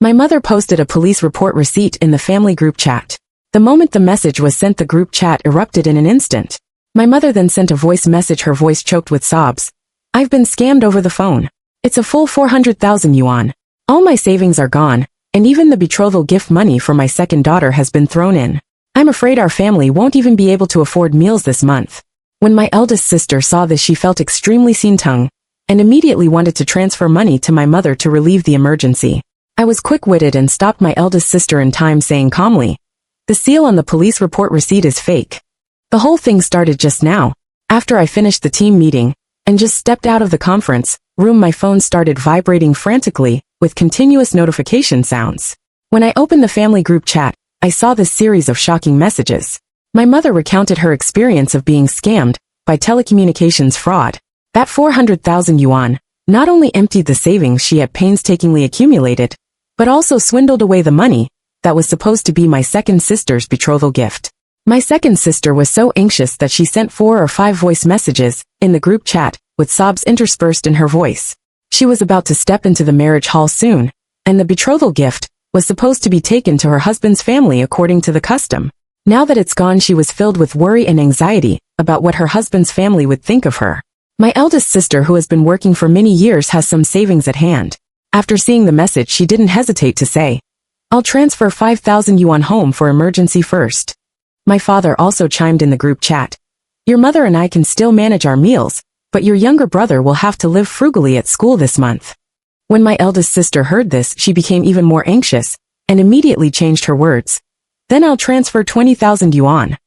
My mother posted a police report receipt in the family group chat. The moment the message was sent, the group chat erupted in an instant. My mother then sent a voice message, her voice choked with sobs. I've been scammed over the phone. It's a full 400,000 yuan. All my savings are gone, and even the betrothal gift money for my second daughter has been thrown in. I'm afraid our family won't even be able to afford meals this month. When my eldest sister saw this, she felt extremely seen-tung, and immediately wanted to transfer money to my mother to relieve the emergency. I was quick-witted and stopped my eldest sister in time, saying calmly, "The seal on the police report receipt is fake." The whole thing started just now. After I finished the team meeting, and just stepped out of the conference room, my phone started vibrating frantically, with continuous notification sounds. When I opened the family group chat, I saw this series of shocking messages. My mother recounted her experience of being scammed by telecommunications fraud. That 400,000 yuan not only emptied the savings she had painstakingly accumulated, but also swindled away the money that was supposed to be my second sister's betrothal gift. My second sister was so anxious that she sent 4 or 5 voice messages in the group chat, with sobs interspersed in her voice. She was about to step into the marriage hall soon, and the betrothal gift was supposed to be taken to her husband's family according to the custom. Now that it's gone, she was filled with worry and anxiety about what her husband's family would think of her. My eldest sister, who has been working for many years, has some savings at hand. After seeing the message, she didn't hesitate to say, "I'll transfer 5,000 yuan home for emergency first." My father also chimed in the group chat. "Your mother and I can still manage our meals, but your younger brother will have to live frugally at school this month." When my eldest sister heard this, she became even more anxious, and immediately changed her words. "Then I'll transfer 20,000 yuan.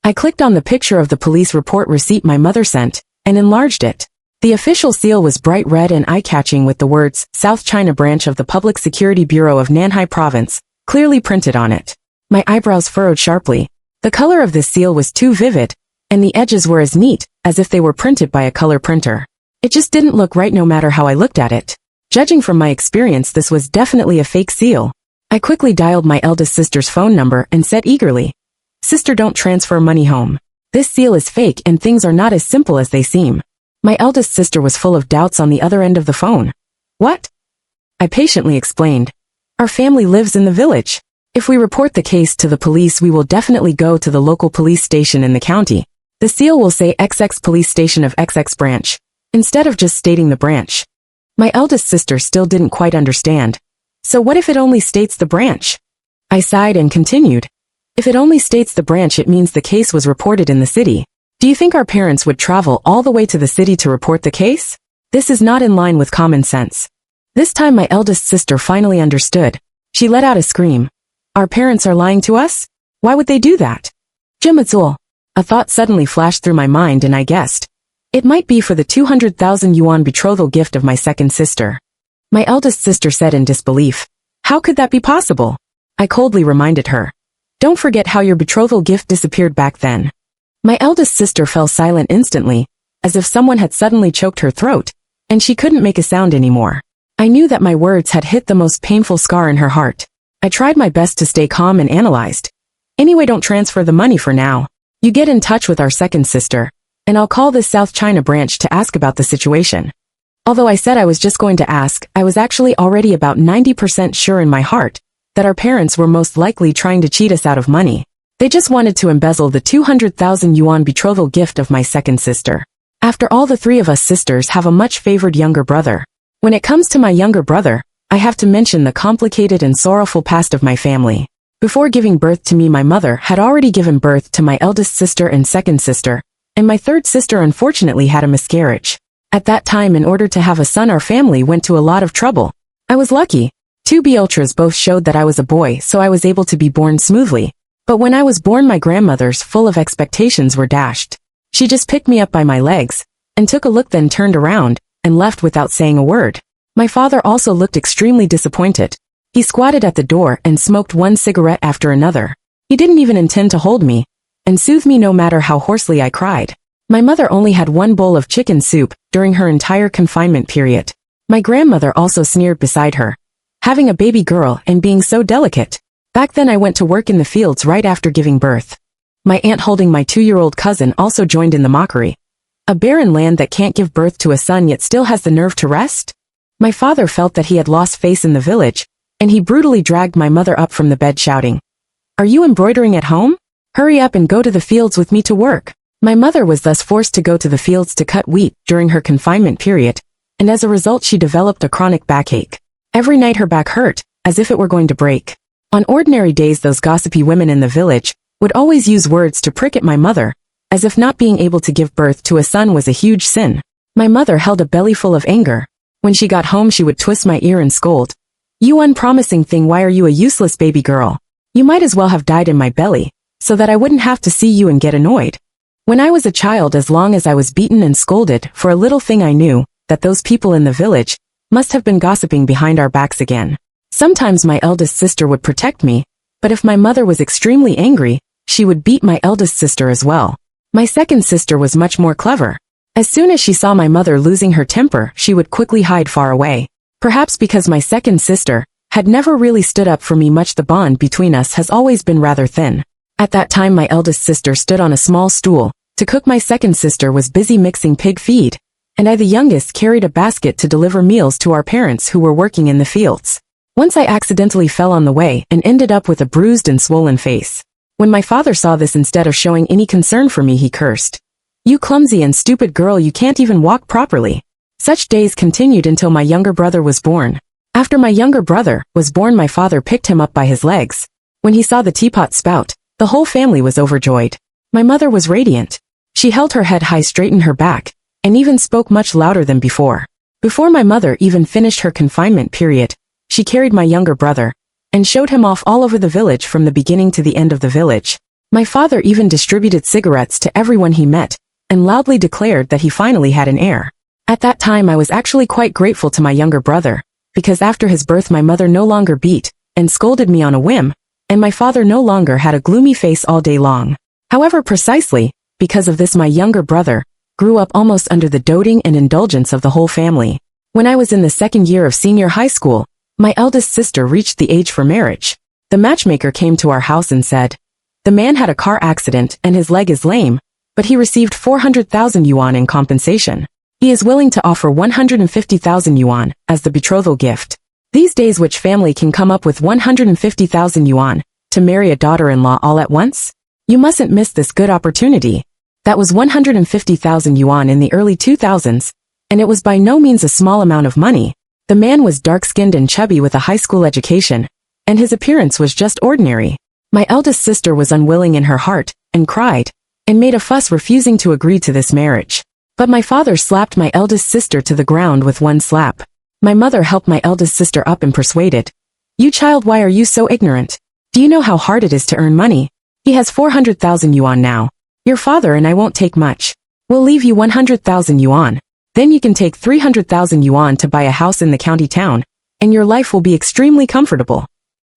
I clicked on the picture of the police report receipt my mother sent, and enlarged it. The official seal was bright red and eye-catching, with the words, "South China Branch of the Public Security Bureau of Nanhai Province," clearly printed on it. My eyebrows furrowed sharply. The color of this seal was too vivid, and the edges were as neat as if they were printed by a color printer. It just didn't look right no matter how I looked at it. Judging from my experience, this was definitely a fake seal. I quickly dialed my eldest sister's phone number and said eagerly, "Sister, don't transfer money home. This seal is fake and things are not as simple as they seem." My eldest sister was full of doubts on the other end of the phone. "What?" I patiently explained. "Our family lives in the village. If we report the case to the police, we will definitely go to the local police station in the county. The seal will say XX Police Station of XX Branch, instead of just stating the branch." My eldest sister still didn't quite understand. "So what if it only states the branch?" I sighed and continued. "If it only states the branch, it means the case was reported in the city. Do you think our parents would travel all the way to the city to report the case? This is not in line with common sense." This time my eldest sister finally understood. She let out a scream. "Our parents are lying to us? Why would they do that?" "Jimazuo." A thought suddenly flashed through my mind, and I guessed. It might be for the 200,000 yuan betrothal gift of my second sister. My eldest sister said in disbelief, "How could that be possible?" I coldly reminded her. "Don't forget how your betrothal gift disappeared back then." My eldest sister fell silent instantly, as if someone had suddenly choked her throat, and she couldn't make a sound anymore. I knew that my words had hit the most painful scar in her heart. I tried my best to stay calm and analyzed. "Anyway, don't transfer the money for now. You get in touch with our second sister, and I'll call this South China branch to ask about the situation." Although I said I was just going to ask, I was actually already about 90% sure in my heart that our parents were most likely trying to cheat us out of money. They just wanted to embezzle the 200,000 yuan betrothal gift of my second sister. After all, the 3 of us sisters have a much favored younger brother. When it comes to my younger brother, I have to mention the complicated and sorrowful past of my family. Before giving birth to me, my mother had already given birth to my eldest sister and second sister, and my third sister unfortunately had a miscarriage. At that time, in order to have a son, our family went to a lot of trouble. I was lucky. 2 B ultras both showed that I was a boy, so I was able to be born smoothly. But when I was born, my grandmother's full of expectations were dashed. She just picked me up by my legs, and took a look, then turned around, and left without saying a word. My father also looked extremely disappointed. He squatted at the door and smoked one cigarette after another. He didn't even intend to hold me, and soothe me no matter how hoarsely I cried. My mother only had 1 bowl of chicken soup during her entire confinement period. My grandmother also sneered beside her, having a baby girl and being so delicate. Back then I went to work in the fields right after giving birth. My aunt, holding my 2-year-old cousin, also joined in the mockery. A barren land that can't give birth to a son yet still has the nerve to rest? My father felt that he had lost face in the village, and he brutally dragged my mother up from the bed shouting, "Are you embroidering at home? Hurry up and go to the fields with me to work." My mother was thus forced to go to the fields to cut wheat during her confinement period, and as a result she developed a chronic backache. Every night her back hurt, as if it were going to break. On ordinary days those gossipy women in the village would always use words to prick at my mother, as if not being able to give birth to a son was a huge sin. My mother held a belly full of anger. When she got home she would twist my ear and scold, "You unpromising thing, why are you a useless baby girl? You might as well have died in my belly, so that I wouldn't have to see you and get annoyed." When I was a child, as long as I was beaten and scolded for a little thing, I knew that those people in the village must have been gossiping behind our backs again. Sometimes my eldest sister would protect me, but if my mother was extremely angry, she would beat my eldest sister as well. My second sister was much more clever. As soon as she saw my mother losing her temper, she would quickly hide far away. Perhaps because my second sister had never really stood up for me much, the bond between us has always been rather thin. At that time my eldest sister stood on a small stool to cook, my second sister was busy mixing pig feed, and I, the youngest, carried a basket to deliver meals to our parents who were working in the fields. Once I accidentally fell on the way and ended up with a bruised and swollen face. When my father saw this, instead of showing any concern for me, he cursed, "You clumsy and stupid girl, you can't even walk properly." Such days continued until my younger brother was born. After my younger brother was born, my father picked him up by his legs. When he saw the teapot spout, the whole family was overjoyed. My mother was radiant. She held her head high, straightened her back, and even spoke much louder than before. Before my mother even finished her confinement period, she carried my younger brother and showed him off all over the village from the beginning to the end of the village. My father even distributed cigarettes to everyone he met and loudly declared that he finally had an heir. At that time I was actually quite grateful to my younger brother, because after his birth my mother no longer beat and scolded me on a whim, and my father no longer had a gloomy face all day long. However, precisely because of this, my younger brother grew up almost under the doting and indulgence of the whole family. When I was in the second year of senior high school, my eldest sister reached the age for marriage. The matchmaker came to our house and said, "The man had a car accident and his leg is lame, but he received 400,000 yuan in compensation. He is willing to offer 150,000 yuan as the betrothal gift." These days, which family can come up with 150,000 yuan to marry a daughter-in-law all at once? You mustn't miss this good opportunity. That was 150,000 yuan in the early 2000s, and it was by no means a small amount of money. The man was dark-skinned and chubby with a high school education, and his appearance was just ordinary. My eldest sister was unwilling in her heart, and cried, and made a fuss, refusing to agree to this marriage. But my father slapped my eldest sister to the ground with one slap. My mother helped my eldest sister up and persuaded, "You child, why are you so ignorant? Do you know how hard it is to earn money? He has 400,000 yuan now. Your father and I won't take much. We'll leave you 100,000 yuan. Then you can take 300,000 yuan to buy a house in the county town, and your life will be extremely comfortable."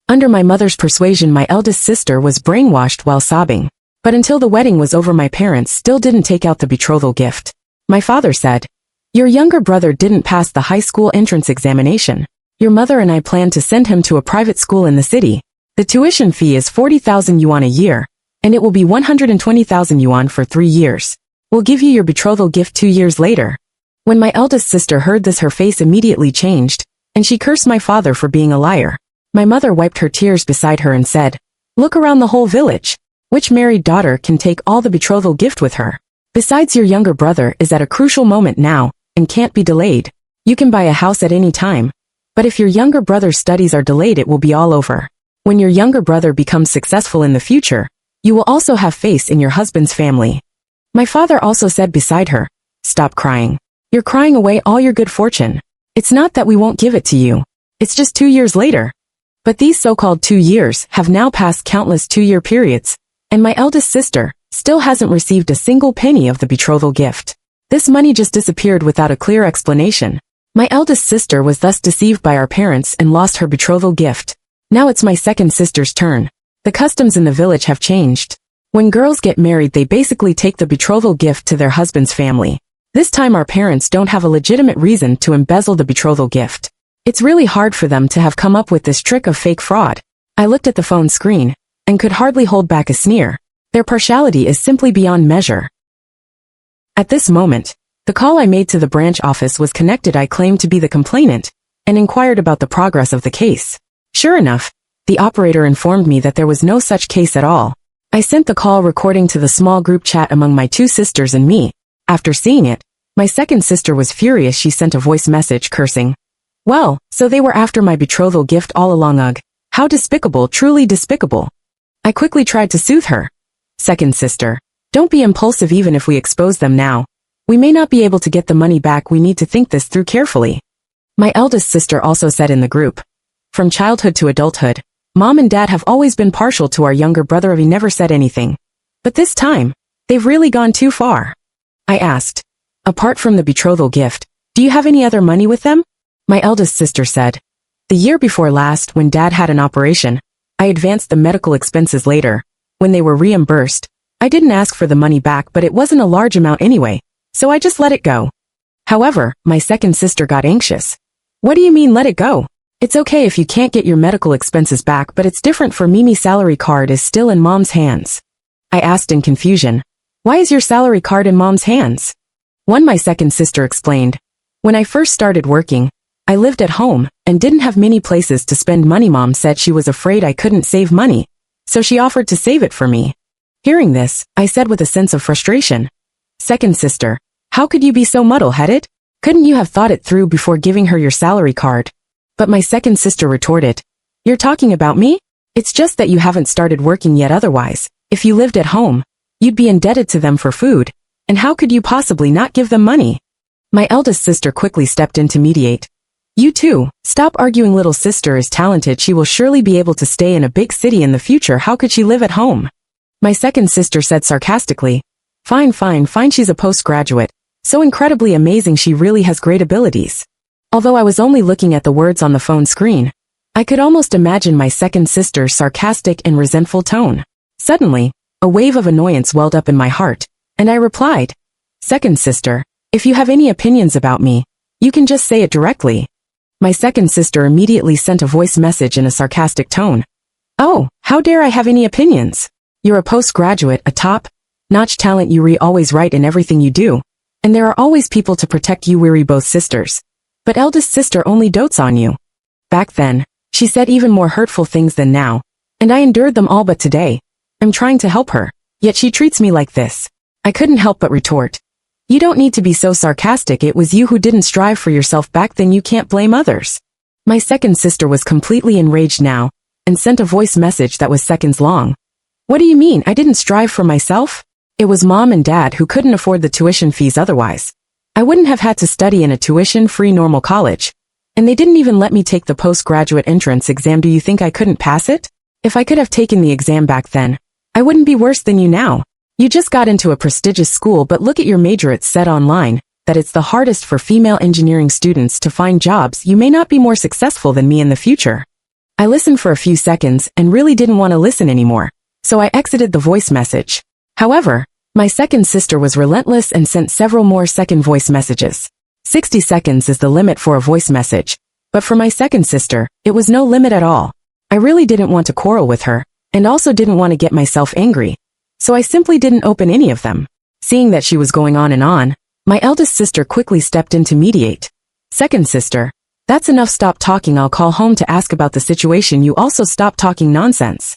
Under my mother's persuasion, my eldest sister was brainwashed while sobbing. But until the wedding was over, my parents still didn't take out the betrothal gift. My father said, "Your younger brother didn't pass the high school entrance examination. Your mother and I plan to send him to a private school in the city. The tuition fee is 40,000 yuan a year, and it will be 120,000 yuan for 3 years. We'll give you your betrothal gift 2 years later." When my eldest sister heard this, her face immediately changed, and she cursed my father for being a liar. My mother wiped her tears beside her and said, "Look around the whole village. Which married daughter can take all the betrothal gift with her? Besides, your younger brother is at a crucial moment now, and can't be delayed. You can buy a house at any time, but if your younger brother's studies are delayed, it will be all over. When your younger brother becomes successful in the future, you will also have face in your husband's family." My father also said beside her, "Stop crying. You're crying away all your good fortune. It's not that we won't give it to you. It's just 2 years later." But these so-called 2 years have now passed countless 2-year periods, and my eldest sister still hasn't received a single penny of the betrothal gift. This money just disappeared without a clear explanation. My eldest sister was thus deceived by our parents and lost her betrothal gift. Now it's my second sister's turn. The customs in the village have changed. When girls get married, they basically take the betrothal gift to their husband's family. This time our parents don't have a legitimate reason to embezzle the betrothal gift. It's really hard for them to have come up with this trick of fake fraud. I looked at the phone screen and could hardly hold back a sneer. Their partiality is simply beyond measure. At this moment, the call I made to the branch office was connected. I claimed to be the complainant and inquired about the progress of the case. Sure enough, the operator informed me that there was no such case at all. I sent the call recording to the small group chat among my two sisters and me. After seeing it, my second sister was furious. She sent a voice message cursing. Well, so they were after my betrothal gift all along. Ugh. How despicable, truly despicable. I quickly tried to soothe her. Second sister, don't be impulsive. Even if we expose them now, we may not be able to get the money back. We need to think this through carefully. My eldest sister also said in the group. From childhood to adulthood, Mom and Dad have always been partial to our younger brother. He never said anything. But this time, they've really gone too far. I asked, apart from the betrothal gift, do you have any other money with them? My eldest sister said, the year before last, when Dad had an operation, I advanced the medical expenses later. When they were reimbursed, I didn't ask for the money back, but it wasn't a large amount anyway, so I just let it go. However, my second sister got anxious. What do you mean let it go? It's okay if you can't get your medical expenses back, but it's different for Mimi's salary card is still in Mom's hands. I asked in confusion, why is your salary card in Mom's hands? My second sister explained. When I first started working, I lived at home and didn't have many places to spend money. Mom said she was afraid I couldn't save money, so she offered to save it for me. Hearing this, I said with a sense of frustration, second sister, how could you be so muddle-headed? Couldn't you have thought it through before giving her your salary card? But my second sister retorted, you're talking about me? It's just that you haven't started working yet. Otherwise, if you lived at home, you'd be indebted to them for food, and how could you possibly not give them money? My eldest sister quickly stepped in to mediate. You too, stop arguing. Little sister is talented. She will surely be able to stay in a big city in the future. How could she live at home? My second sister said sarcastically, fine, she's a postgraduate. So incredibly amazing. She really has great abilities. Although I was only looking at the words on the phone screen, I could almost imagine my second sister's sarcastic and resentful tone. Suddenly, a wave of annoyance welled up in my heart, and I replied, second sister, if you have any opinions about me, you can just say it directly. My second sister immediately sent a voice message in a sarcastic tone. Oh, how dare I have any opinions? You're a postgraduate, a top-notch talent. You always right in everything you do, and there are always people to protect you. Weary both sisters. But eldest sister only dotes on you. Back then, she said even more hurtful things than now, and I endured them all. But today, I'm trying to help her, yet she treats me like this. I couldn't help but retort. You don't need to be so sarcastic. It was you who didn't strive for yourself back then. You can't blame others. My second sister was completely enraged now, and sent a voice message that was seconds long. What do you mean I didn't strive for myself? It was Mom and Dad who couldn't afford the tuition fees. Otherwise, I wouldn't have had to study in a tuition-free normal college. And they didn't even let me take the postgraduate entrance exam. Do you think I couldn't pass it? If I could have taken the exam back then, I wouldn't be worse than you now. You just got into a prestigious school, but look at your major. It said online that it's the hardest for female engineering students to find jobs. You may not be more successful than me in the future. I listened for a few seconds and really didn't want to listen anymore, so I exited the voice message. However, my second sister was relentless and sent several more second voice messages. 60 seconds is the limit for a voice message, but for my second sister, it was no limit at all. I really didn't want to quarrel with her, and also didn't want to get myself angry, so I simply didn't open any of them. Seeing that she was going on and on, my eldest sister quickly stepped in to mediate. Second sister, that's enough. Stop talking. I'll call home to ask about the situation. You also stop talking nonsense.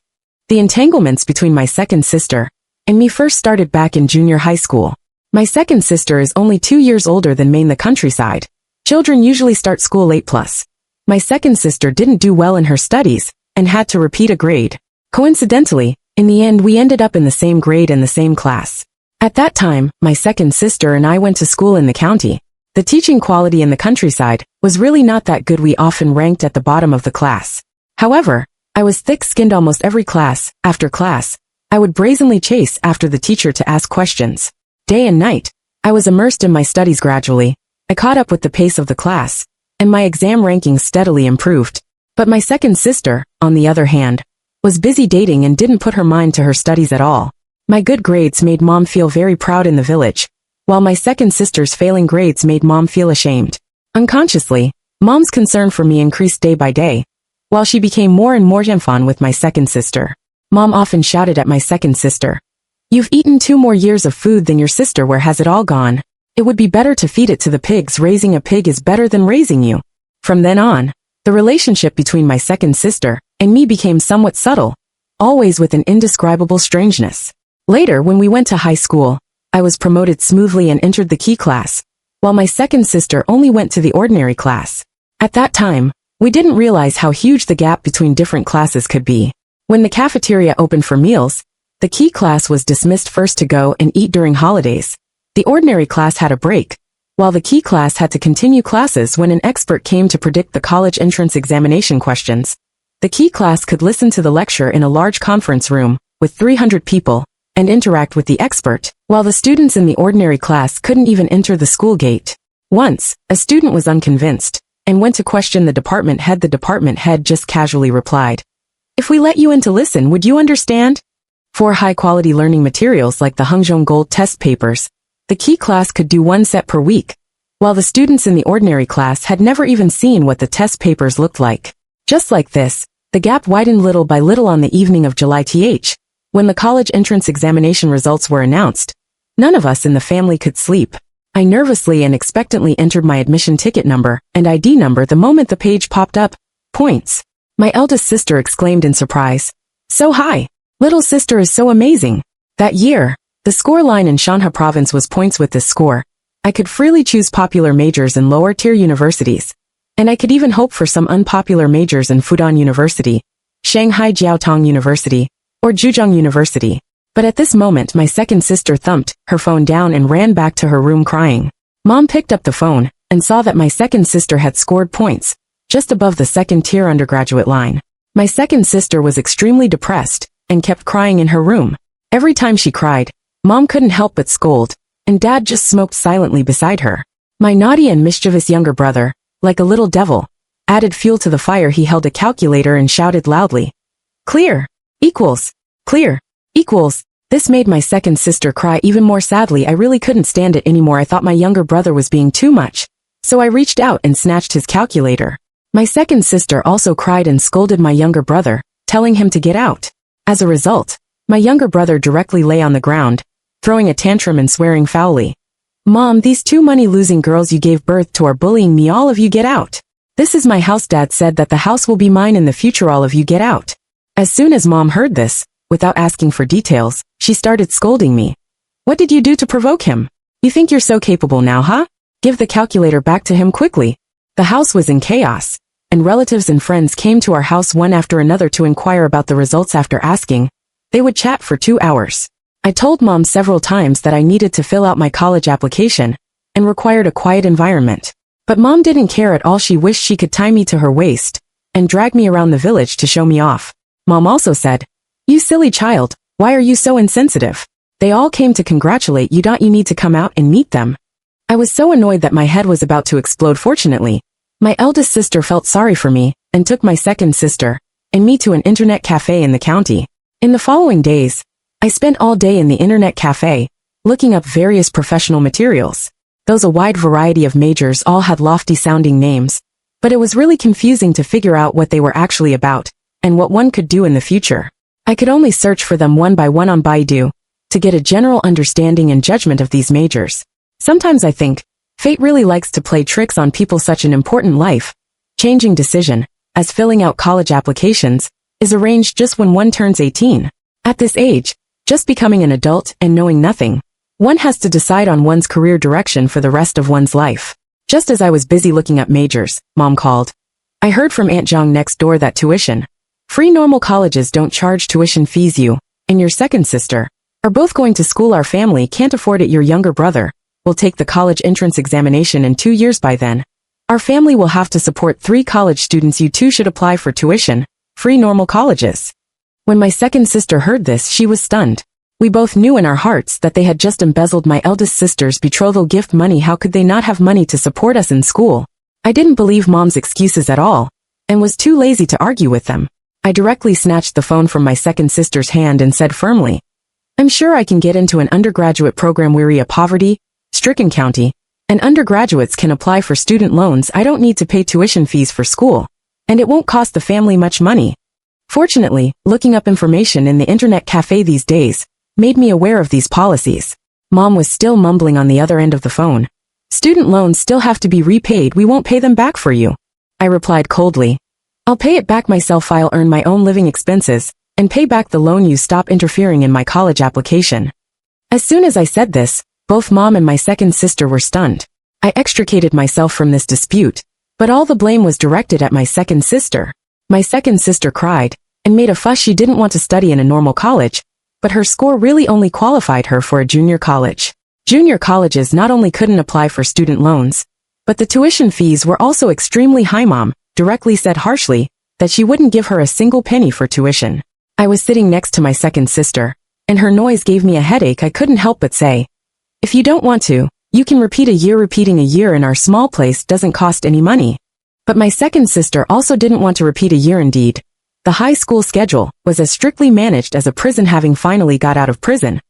The entanglements between my second sister and me first started back in junior high school. My second sister is only 2 years older than me. In the countryside, children usually start school late. Plus, my second sister didn't do well in her studies and had to repeat a grade. Coincidentally, in the end we ended up in the same grade and the same class. At that time, my second sister and I went to school in the county. The teaching quality in the countryside was really not that good. We often ranked at the bottom of the class. However, I was thick-skinned. Almost every class, after class, I would brazenly chase after the teacher to ask questions. Day and night, I was immersed in my studies. Gradually, I caught up with the pace of the class, and my exam rankings steadily improved. But my second sister, on the other hand, was busy dating and didn't put her mind to her studies at all. My good grades made Mom feel very proud in the village, while my second sister's failing grades made Mom feel ashamed. Unconsciously, Mom's concern for me increased day by day, while she became more and more fun with my second sister. Mom often shouted at my second sister, "You've eaten 2 more years of food than your sister. Where has it all gone? It would be better to feed it to the pigs. Raising a pig is better than raising you." From then on, The relationship between my second sister and me became somewhat subtle, always with an indescribable strangeness. Later, when we went to high school, I was promoted smoothly and entered the key class, while my second sister only went to the ordinary class. At that time, we didn't realize how huge the gap between different classes could be. When the cafeteria opened for meals, the key class was dismissed first to go and eat during holidays. The ordinary class had a break, while the key class had to continue classes when an expert came to predict the college entrance examination questions. The key class could listen to the lecture in a large conference room with 300 people and interact with the expert, while the students in the ordinary class couldn't even enter the school gate. Once, a student was unconvinced and went to question the department head. The department head just casually replied, "If we let you in to listen, would you understand?" For high-quality learning materials like the Hangzhong Gold test papers, the key class could do one set per week, while the students in the ordinary class had never even seen what the test papers looked like. Just like this, the gap widened little by little on the evening of July 10th, when the college entrance examination results were announced. None of us in the family could sleep. I nervously and expectantly entered my admission ticket number and ID number the moment the page popped up. Points. My eldest sister exclaimed in surprise. "So high! Little sister is so amazing!" That year, the score line in Shanghai province was points. With this score, I could freely choose popular majors in lower-tier universities, and I could even hope for some unpopular majors in Fudan University, Shanghai Jiaotong University, or Zhejiang University. But at this moment my second sister thumped her phone down and ran back to her room crying. Mom picked up the phone and saw that my second sister had scored points just above the second-tier undergraduate line. My second sister was extremely depressed and kept crying in her room. Every time she cried, Mom couldn't help but scold, and Dad just smoked silently beside her. My naughty and mischievous younger brother, like a little devil, added fuel to the fire. He held a calculator and shouted loudly, "Clear! Equals! Clear! Equals!" This made my second sister cry even more sadly. I really couldn't stand it anymore. I thought my younger brother was being too much, so I reached out and snatched his calculator. My second sister also cried and scolded my younger brother, telling him to get out. As a result, my younger brother directly lay on the ground, throwing a tantrum and swearing foully. "Mom, these two money-losing girls you gave birth to are bullying me. All of you get out. This is my house. Dad said that the house will be mine in the future. All of you get out." As soon as Mom heard this, without asking for details, she started scolding me. "What did you do to provoke him? You think you're so capable now, huh? Give the calculator back to him quickly." The house was in chaos, and relatives and friends came to our house one after another to inquire about the results. After asking, they would chat for 2 hours. I told Mom several times that I needed to fill out my college application and required a quiet environment. But Mom didn't care at all. She wished she could tie me to her waist and drag me around the village to show me off. Mom also said, "You silly child, why are you so insensitive? They all came to congratulate you. Don't you need to come out and meet them?" I was so annoyed that my head was about to explode. Fortunately, my eldest sister felt sorry for me and took my second sister and me to an internet cafe in the county. In the following days, I spent all day in the internet cafe, looking up various professional materials. Those a wide variety of majors all had lofty-sounding names, but it was really confusing to figure out what they were actually about and what one could do in the future. I could only search for them one by one on Baidu to get a general understanding and judgment of these majors. Sometimes I think fate really likes to play tricks on people. Such an important life-changing decision as filling out college applications is arranged just when one turns 18. At this age, just becoming an adult and knowing nothing, one has to decide on one's career direction for the rest of one's life. Just as I was busy looking up majors, Mom called. I heard from Aunt Zhang next door that tuition-free normal colleges don't charge tuition fees. You and your second sister are both going to school. Our family can't afford it. Your younger brother will take the college entrance examination in 2 years. By then, our family will have to support 3 college students. You two should apply for tuition-free normal colleges. When my second sister heard this, she was stunned. We both knew in our hearts that they had just embezzled my eldest sister's betrothal gift money. How could they not have money to support us in school? I didn't believe Mom's excuses at all, and was too lazy to argue with them. I directly snatched the phone from my second sister's hand and said firmly, "I'm sure I can get into an undergraduate program. We're a poverty-stricken county, and undergraduates can apply for student loans. I don't need to pay tuition fees for school, and it won't cost the family much money." Fortunately, looking up information in the internet cafe these days made me aware of these policies. Mom was still mumbling on the other end of the phone. "Student loans still have to be repaid. We won't pay them back for you." I replied coldly. I'll pay it back myself. I'll earn my own living expenses, and pay back the loan. You stop interfering in my college application. As soon as I said this, both Mom and my second sister were stunned. I extricated myself from this dispute, but all the blame was directed at my second sister. My second sister cried, and made a fuss. She didn't want to study in a normal college, but her score really only qualified her for a junior college. Junior colleges not only couldn't apply for student loans, but the tuition fees were also extremely high. Mom directly said harshly that she wouldn't give her a single penny for tuition. I was sitting next to my second sister, and her noise gave me a headache. I couldn't help but say, if you don't want to, you can repeat a year. Repeating a year in our small place doesn't cost any money. But my second sister also didn't want to repeat a year. Indeed, the high school schedule was as strictly managed as a prison. Having finally got out of prison,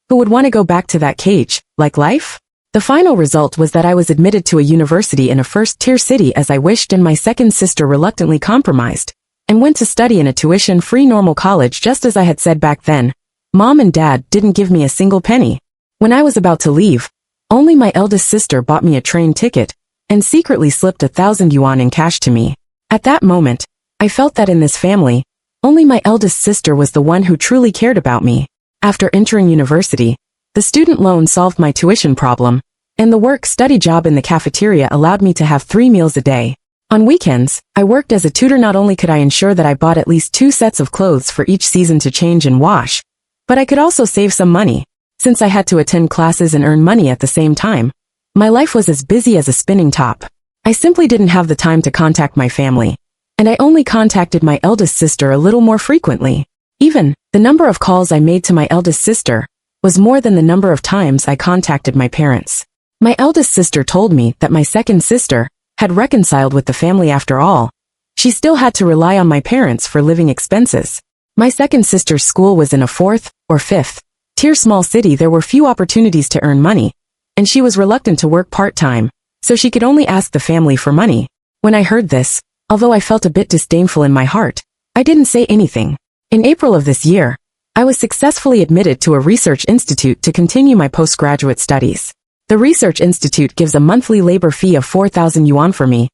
who would want to go back to that cage, like life? The final result was that I was admitted to a university in a first-tier city as I wished, and my second sister reluctantly compromised and went to study in a tuition-free normal college. Just as I had said back then, Mom and Dad didn't give me a single penny. When I was about to leave, only my eldest sister bought me a train ticket and secretly slipped 1,000 yuan in cash to me. At that moment, I felt that in this family, only my eldest sister was the one who truly cared about me. After entering university, the student loan solved my tuition problem, and the work-study job in the cafeteria allowed me to have 3 meals a day. On weekends, I worked as a tutor. Not only could I ensure that I bought at least 2 sets of clothes for each season to change and wash, but I could also save some money. Since I had to attend classes and earn money at the same time, my life was as busy as a spinning top. I simply didn't have the time to contact my family, and I only contacted my eldest sister a little more frequently. Even, the number of calls I made to my eldest sister was more than the number of times I contacted my parents. My eldest sister told me that my second sister had reconciled with the family. After all, she still had to rely on my parents for living expenses. My second sister's school was in a 4th or 5th tier small city. There were few opportunities to earn money, and she was reluctant to work part-time, so she could only ask the family for money. When I heard this, although I felt a bit disdainful in my heart, I didn't say anything. In April of this year, I was successfully admitted to a research institute to continue my postgraduate studies. The research institute gives a monthly labor fee of 4,000 yuan for me.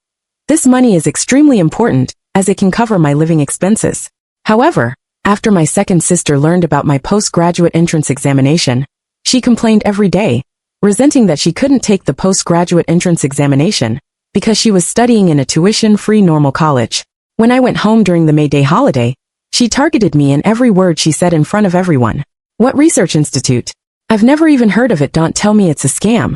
This money is extremely important, as it can cover my living expenses. However, after my second sister learned about my postgraduate entrance examination, she complained every day, resenting that she couldn't take the postgraduate entrance examination because she was studying in a tuition-free normal college. When I went home during the May Day holiday, she targeted me in every word she said in front of everyone. What research institute? I've never even heard of it. Don't tell me it's a scam.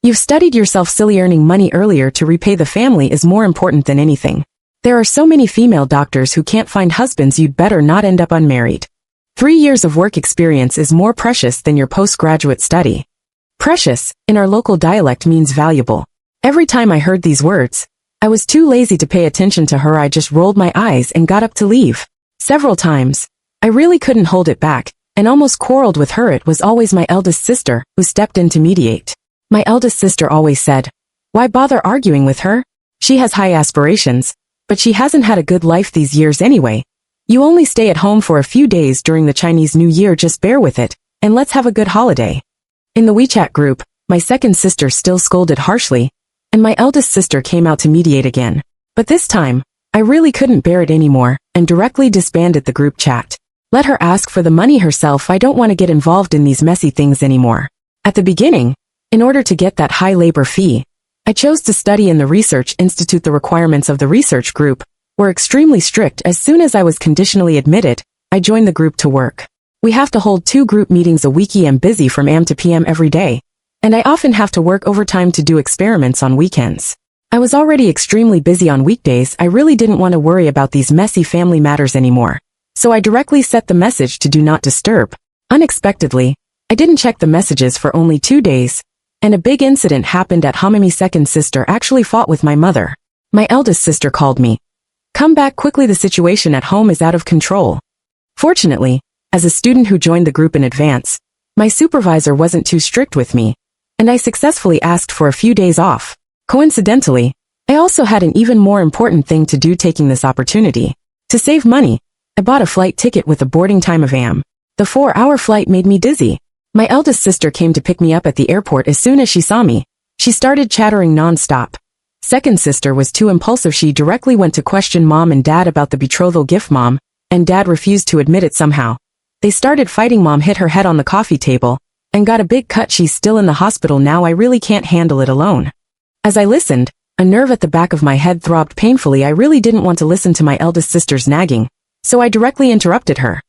You've studied yourself silly. Earning money earlier to repay the family is more important than anything. There are so many female doctors who can't find husbands. You'd better not end up unmarried. 3 years of work experience is more precious than your postgraduate study. Precious, in our local dialect, means valuable. Every time I heard these words, I was too lazy to pay attention to her. I just rolled my eyes and got up to leave. Several times, I really couldn't hold it back, and almost quarreled with her. It was always my eldest sister who stepped in to mediate. My eldest sister always said, "Why bother arguing with her? She has high aspirations, but she hasn't had a good life these years anyway. You only stay at home for a few days during the Chinese New Year. Just bear with it, and let's have a good holiday." In the WeChat group, my second sister still scolded harshly, and my eldest sister came out to mediate again. But this time, I really couldn't bear it anymore, and directly disbanded the group chat. Let her ask for the money herself. I don't want to get involved in these messy things anymore. At the beginning, in order to get that high labor fee, I chose to study in the research institute. The requirements of the research group were extremely strict. As soon as I was conditionally admitted, I joined the group to work. We have to hold 2 group meetings a week. I'm busy from AM to PM every day, and I often have to work overtime to do experiments on weekends. I was already extremely busy on weekdays. I really didn't want to worry about these messy family matters anymore, so I directly set the message to do not disturb. Unexpectedly, I didn't check the messages for only 2 days, and a big incident happened at home. My second sister actually fought with my mother. My eldest sister called me. "Come back quickly, the situation at home is out of control." Fortunately, as a student who joined the group in advance, my supervisor wasn't too strict with me, and I successfully asked for a few days off. Coincidentally, I also had an even more important thing to do. Taking this opportunity to save money, I bought a flight ticket with a boarding time of AM. The 4-hour flight made me dizzy. My eldest sister came to pick me up at the airport. As soon as she saw me, she started chattering non-stop, Second sister was too impulsive. She directly went to question mom and dad about the betrothal gift. Mom and dad refused to admit it somehow. They started fighting. Mom hit her head on the coffee table and got a big cut. She's still in the hospital now. I really can't handle it alone. As I listened, a nerve at the back of my head throbbed painfully. I really didn't want to listen to my eldest sister's nagging, so I directly interrupted her.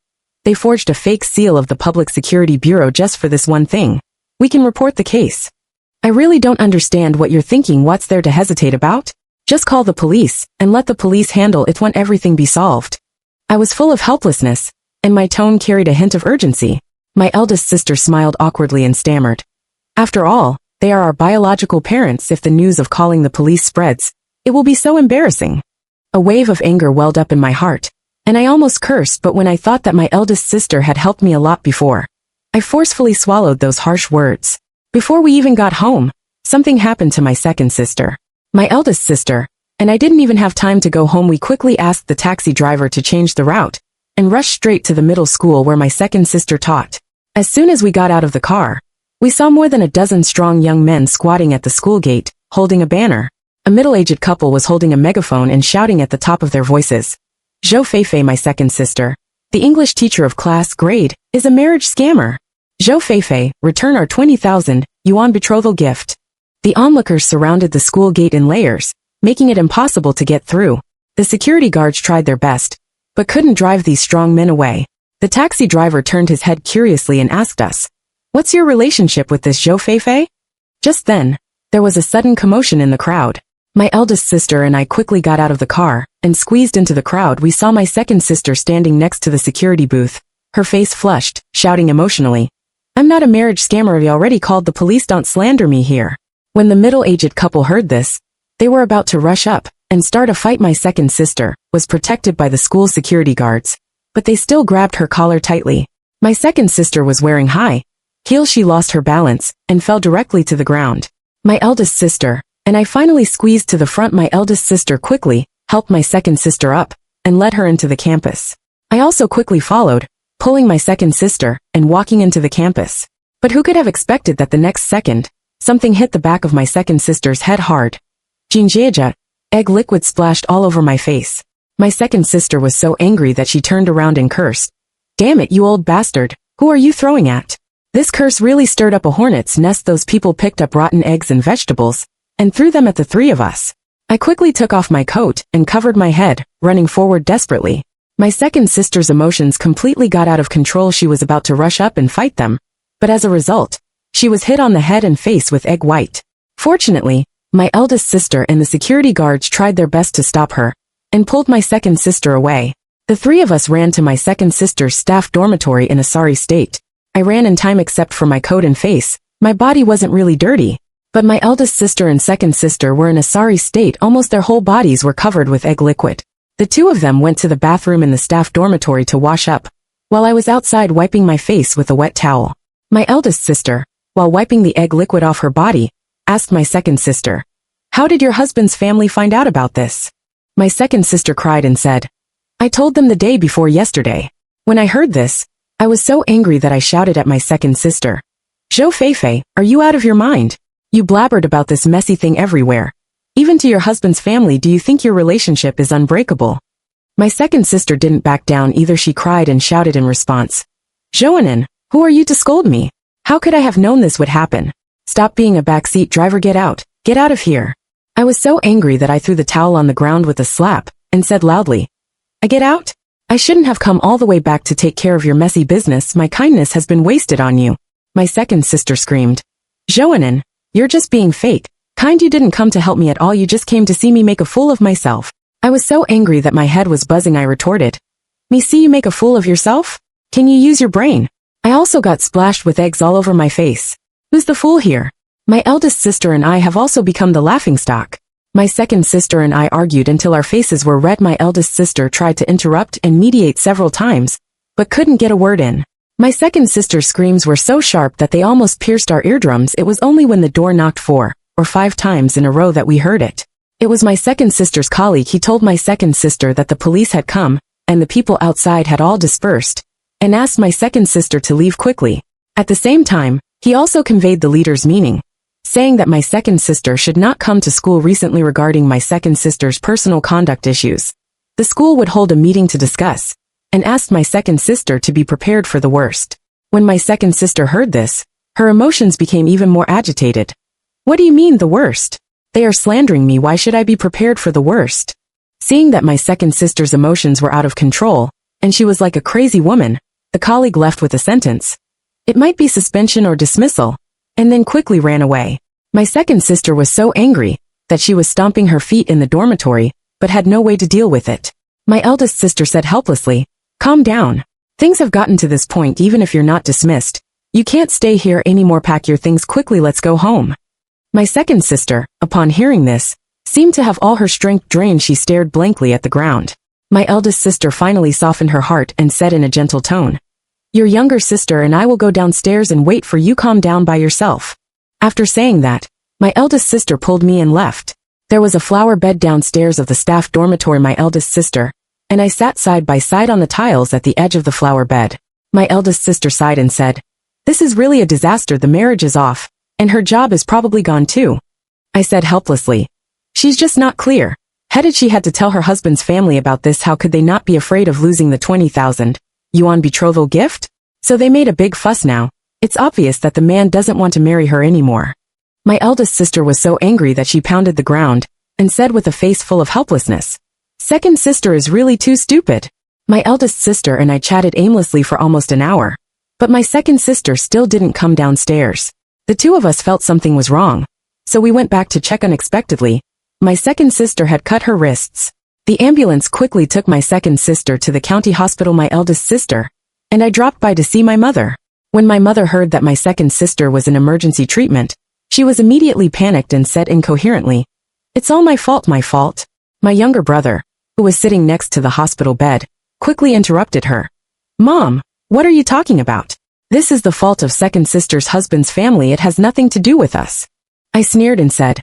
They forged a fake seal of the Public Security Bureau just for this one thing. We can report the case. I really don't understand what you're thinking. What's there to hesitate about? Just call the police and let the police handle it. Won't everything be solved? I was full of helplessness, and my tone carried a hint of urgency. My eldest sister smiled awkwardly and stammered. After all, they are our biological parents. If the news of calling the police spreads, it will be so embarrassing. A wave of anger welled up in my heart, and I almost cursed. But when I thought that my eldest sister had helped me a lot before, I forcefully swallowed those harsh words. Before we even got home, something happened to my second sister. My eldest sister, and I didn't even have time to go home. We quickly asked the taxi driver to change the route and rushed straight to the middle school where my second sister taught. As soon as we got out of the car, we saw more than a dozen strong young men squatting at the school gate, holding a banner. A middle-aged couple was holding a megaphone and shouting at the top of their voices. Zhou Feifei, my second sister, the English teacher of class grade, is a marriage scammer. Zhou Feifei, return our 20,000 yuan betrothal gift. The onlookers surrounded the school gate in layers, making it impossible to get through. The security guards tried their best, but couldn't drive these strong men away. The taxi driver turned his head curiously and asked us, "What's your relationship with this Zhou Feifei?" Just then, there was a sudden commotion in the crowd. My eldest sister and I quickly got out of the car and squeezed into the crowd. We saw my second sister standing next to the security booth, her face flushed, shouting emotionally, "I'm not a marriage scammer. We already called the police. Don't slander me here." When the middle-aged couple heard this, they were about to rush up and start a fight. My second sister was protected by the school security guards, but they still grabbed her collar tightly. My second sister was wearing high heels. She lost her balance and fell directly to the ground. My eldest sister and I finally squeezed to the front. My eldest sister quickly helped my second sister up and led her into the campus. I also quickly followed, pulling my second sister and walking into the campus. But who could have expected that the next second, something hit the back of my second sister's head hard. Jinjiaja, egg liquid splashed all over my face. My second sister was so angry that she turned around and cursed. "Damn it, you old bastard, who are you throwing at?" This curse really stirred up a hornet's nest. Those people picked up rotten eggs and vegetables and threw them at the three of us. I quickly took off my coat and covered my head, running forward desperately. My second sister's emotions completely got out of control. She was about to rush up and fight them, but as a result, she was hit on the head and face with egg white. Fortunately, my eldest sister and the security guards tried their best to stop her and pulled my second sister away. The three of us ran to my second sister's staff dormitory in a sorry state. I ran in time except for my coat and face. My body wasn't really dirty, but my eldest sister and second sister were in a sorry state. Almost their whole bodies were covered with egg liquid. The two of them went to the bathroom in the staff dormitory to wash up, while I was outside wiping my face with a wet towel. My eldest sister, while wiping the egg liquid off her body, asked my second sister, "How did your husband's family find out about this?" My second sister cried and said, "I told them the day before yesterday." When I heard this, I was so angry that I shouted at my second sister, "Zhou Feifei, are you out of your mind? You blabbered about this messy thing everywhere. Even to your husband's family. Do you think your relationship is unbreakable?" My second sister didn't back down either. She cried and shouted in response, "Zhouanan, who are you to scold me? How could I have known this would happen? Stop being a backseat driver. Get out of here." I was so angry that I threw the towel on the ground with a slap and said loudly, "I get out? I shouldn't have come all the way back to take care of your messy business. My kindness has been wasted on you." My second sister screamed, "Zhouanan, you're just being fake. Kind, you didn't come to help me at all. You just came to see me make a fool of myself." I was so angry that my head was buzzing. I retorted, "Me see you make a fool of yourself? Can you use your brain?" I also got splashed with eggs all over my face. Who's the fool here? My eldest sister and I have also become the laughingstock. My second sister and I argued until our faces were red. My eldest sister tried to interrupt and mediate several times, but couldn't get a word in. My second sister's screams were so sharp that they almost pierced our eardrums. It was only when the door knocked 4 or 5 times in a row that we heard it. It was my second sister's colleague. He told my second sister that the police had come, and the people outside had all dispersed, and asked my second sister to leave quickly. At the same time, he also conveyed the leader's meaning, saying that my second sister should not come to school recently regarding my second sister's personal conduct issues. The school would hold a meeting to discuss, and asked my second sister to be prepared for the worst. When my second sister heard this, her emotions became even more agitated. What do you mean the worst? They are slandering me, why should I be prepared for the worst? Seeing that my second sister's emotions were out of control, and she was like a crazy woman, the colleague left with a sentence. It might be suspension or dismissal, and then quickly ran away. My second sister was so angry that she was stomping her feet in the dormitory, but had no way to deal with it. My eldest sister said helplessly, "Calm down. Things have gotten to this point even if you're not dismissed. You can't stay here anymore, pack your things quickly, let's go home." My second sister, upon hearing this, seemed to have all her strength drained. She stared blankly at the ground. My eldest sister finally softened her heart and said in a gentle tone, "Your younger sister and I will go downstairs and wait for you, calm down by yourself." After saying that, my eldest sister pulled me and left. There was a flower bed downstairs of the staff dormitory, my eldest sister, and I sat side by side on the tiles at the edge of the flower bed. My eldest sister sighed and said, "This is really a disaster, the marriage is off, and her job is probably gone too." I said helplessly, "She's just not clear headed. She had to tell her husband's family about this. How could they not be afraid of losing the 20,000 yuan betrothal gift? So they made a big fuss now. It's obvious that the man doesn't want to marry her anymore." My eldest sister was so angry that she pounded the ground and said with a face full of helplessness, "Second sister is really too stupid." My eldest sister and I chatted aimlessly for almost an hour, but my second sister still didn't come downstairs. The two of us felt something was wrong, so we went back to check. Unexpectedly, my second sister had cut her wrists. The ambulance quickly took my second sister to the county hospital, my eldest sister, and I dropped by to see my mother. When my mother heard that my second sister was in emergency treatment, she was immediately panicked and said incoherently, "It's all my fault, my fault." My younger brother, who was sitting next to the hospital bed, quickly interrupted her. "Mom, what are you talking about? This is the fault of second sister's husband's family. It has nothing to do with us." I sneered and said,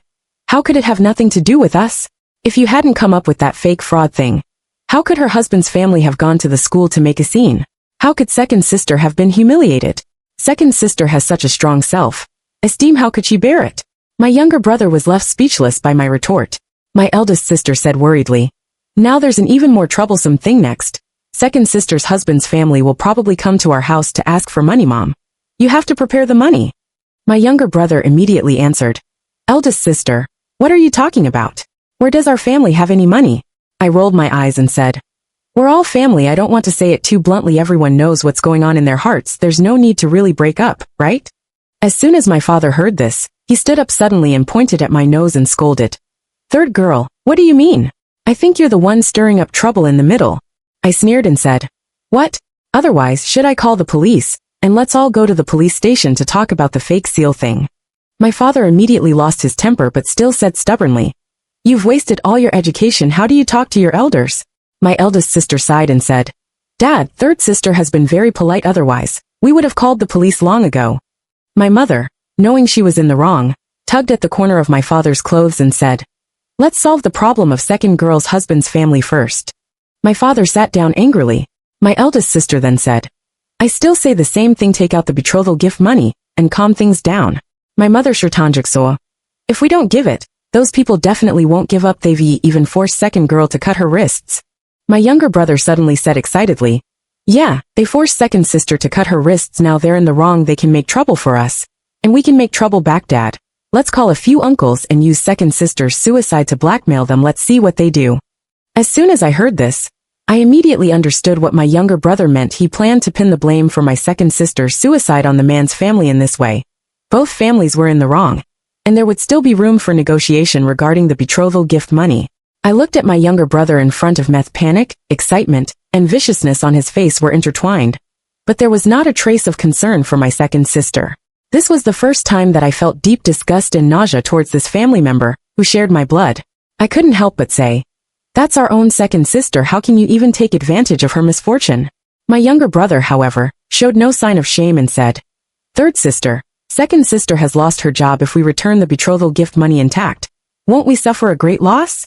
"How could it have nothing to do with us? If you hadn't come up with that fake fraud thing, how could her husband's family have gone to the school to make a scene? How could second sister have been humiliated? Second sister has such a strong self-esteem, how could she bear it?" My younger brother was left speechless by my retort. My eldest sister said worriedly, "Now there's an even more troublesome thing next. Second sister's husband's family will probably come to our house to ask for money, Mom. You have to prepare the money." My younger brother immediately answered, "Eldest sister, what are you talking about? Where does our family have any money?" I rolled my eyes and said, "We're all family. I don't want to say it too bluntly. Everyone knows what's going on in their hearts. There's no need to really break up, right?" As soon as my father heard this, he stood up suddenly and pointed at my nose and scolded, "Third girl, what do you mean? I think you're the one stirring up trouble in the middle." I sneered and said, "What? Otherwise, should I call the police, and let's all go to the police station to talk about the fake seal thing?" My father immediately lost his temper but still said stubbornly, "You've wasted all your education. How do you talk to your elders?" My eldest sister sighed and said, "Dad, third sister has been very polite, otherwise we would have called the police long ago." My mother, knowing she was in the wrong, tugged at the corner of my father's clothes and said, "Let's solve the problem of second girl's husband's family first." My father sat down angrily. My eldest sister then said, "I still say the same thing, take out the betrothal gift money and calm things down." My mother saw, "If we don't give it, those people definitely won't give up. They've even forced second girl to cut her wrists." My younger brother suddenly said excitedly, "Yeah, they forced second sister to cut her wrists. Now they're in the wrong. They can make trouble for us, and we can make trouble back, Dad. Let's call a few uncles and use second sister's suicide to blackmail them. Let's see what they do." As soon as I heard this, I immediately understood what my younger brother meant. He planned to pin the blame for my second sister's suicide on the man's family. In this way, both families were in the wrong, and there would still be room for negotiation regarding the betrothal gift money. I looked at my younger brother in front of meth. Panic, excitement, and viciousness on his face were intertwined, but there was not a trace of concern for my second sister. This was the first time that I felt deep disgust and nausea towards this family member who shared my blood. I couldn't help but say, "That's our own second sister. How can you even take advantage of her misfortune?" My younger brother, however, showed no sign of shame and said, "Third sister, second sister has lost her job. If we return the betrothal gift money intact, won't we suffer a great loss?"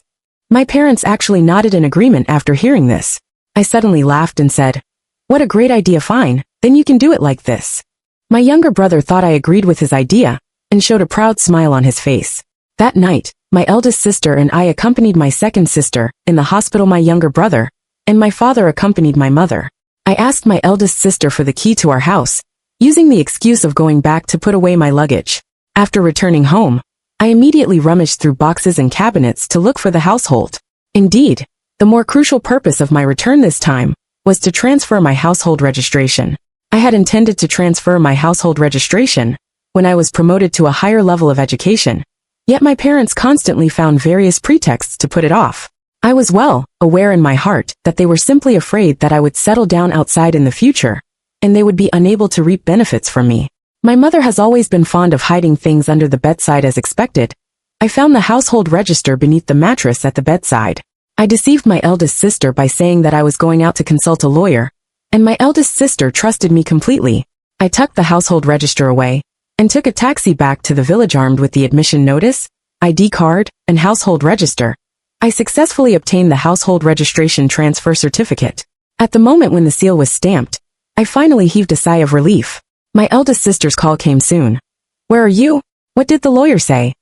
My parents actually nodded in agreement after hearing this. I suddenly laughed and said, "What a great idea, fine, then you can do it like this." My younger brother thought I agreed with his idea, and showed a proud smile on his face. That night, my eldest sister and I accompanied my second sister, in the hospital my younger brother, and my father accompanied my mother. I asked my eldest sister for the key to our house, using the excuse of going back to put away my luggage. After returning home, I immediately rummaged through boxes and cabinets to look for the household. Indeed, the more crucial purpose of my return this time was to transfer my household registration. I had intended to transfer my household registration when I was promoted to a higher level of education, yet my parents constantly found various pretexts to put it off. I was well aware in my heart that they were simply afraid that I would settle down outside in the future, and they would be unable to reap benefits from me. My mother has always been fond of hiding things under the bedside as expected. I found the household register beneath the mattress at the bedside. I deceived my eldest sister by saying that I was going out to consult a lawyer, and my eldest sister trusted me completely. I tucked the household register away, and took a taxi back to the village armed with the admission notice, ID card, and household register. I successfully obtained the household registration transfer certificate. At the moment when the seal was stamped, I finally heaved a sigh of relief. My eldest sister's call came soon. "Where are you? What did the lawyer say?"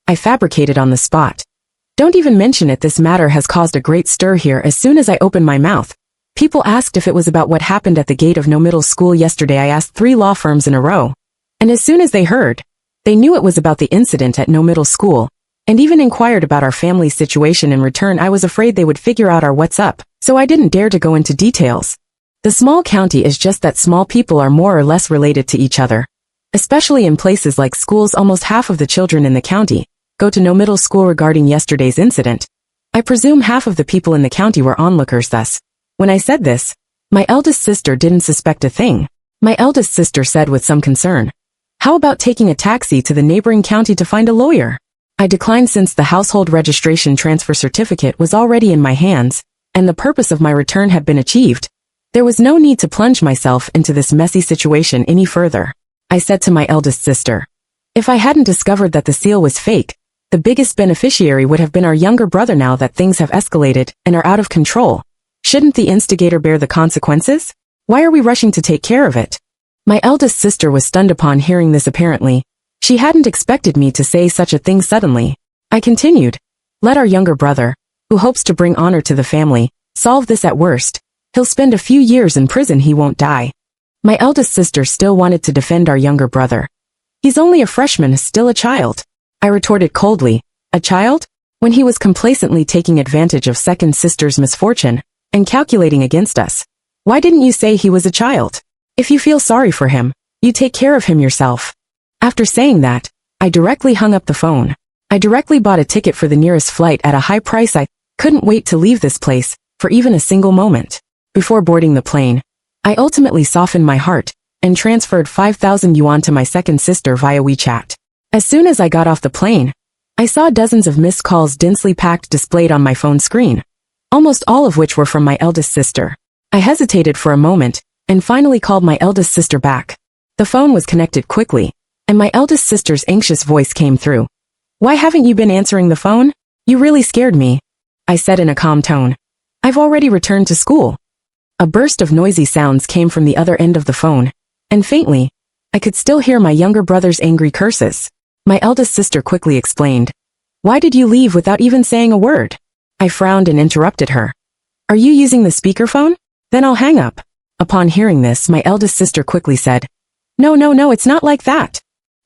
I fabricated on the spot. "Don't even mention it, this matter has caused a great stir here. As soon as I opened my mouth, people asked if it was about what happened at the gate of No Middle School yesterday. I asked 3 law firms in a row, and as soon as they heard, they knew it was about the incident at No Middle School, and even inquired about our family's situation. In return, I was afraid they would figure out our what's up, so I didn't dare to go into details. The small county is just that small people are more or less related to each other. Especially in places like schools, almost half of the children in the county go to No Middle School. Regarding yesterday's incident, I presume half of the people in the county were onlookers. Thus, when I said this, my eldest sister didn't suspect a thing. My eldest sister said with some concern, "How about taking a taxi to the neighboring county to find a lawyer?" I declined since the household registration transfer certificate was already in my hands, and the purpose of my return had been achieved. There was no need to plunge myself into this messy situation any further. I said to my eldest sister, "If I hadn't discovered that the seal was fake, the biggest beneficiary would have been our younger brother. Now that things have escalated and are out of control, shouldn't the instigator bear the consequences? Why are we rushing to take care of it?" My eldest sister was stunned upon hearing this. Apparently, she hadn't expected me to say such a thing suddenly. I continued, "Let our younger brother, who hopes to bring honor to the family, solve this. At worst, he'll spend a few years in prison. He won't die." My eldest sister still wanted to defend our younger brother. "He's only a freshman, still a child." I retorted coldly, "A child?" When he was complacently taking advantage of second sister's misfortune and calculating against us. "Why didn't you say he was a child? If you feel sorry for him, you take care of him yourself." After saying that, I directly hung up the phone. I directly bought a ticket for the nearest flight at a high price. I couldn't wait to leave this place for even a single moment. Before boarding the plane, I ultimately softened my heart and transferred 5,000 yuan to my second sister via WeChat. As soon as I got off the plane, I saw dozens of missed calls densely packed displayed on my phone screen, almost all of which were from my eldest sister. I hesitated for a moment and finally called my eldest sister back. The phone was connected quickly, and my eldest sister's anxious voice came through. "Why haven't you been answering the phone? You really scared me," I said in a calm tone. "I've already returned to school." A burst of noisy sounds came from the other end of the phone, and faintly, I could still hear my younger brother's angry curses. My eldest sister quickly explained, "Why did you leave without even saying a word?" I frowned and interrupted her. "Are you using the speakerphone? Then I'll hang up." Upon hearing this, my eldest sister quickly said, No, it's not like that."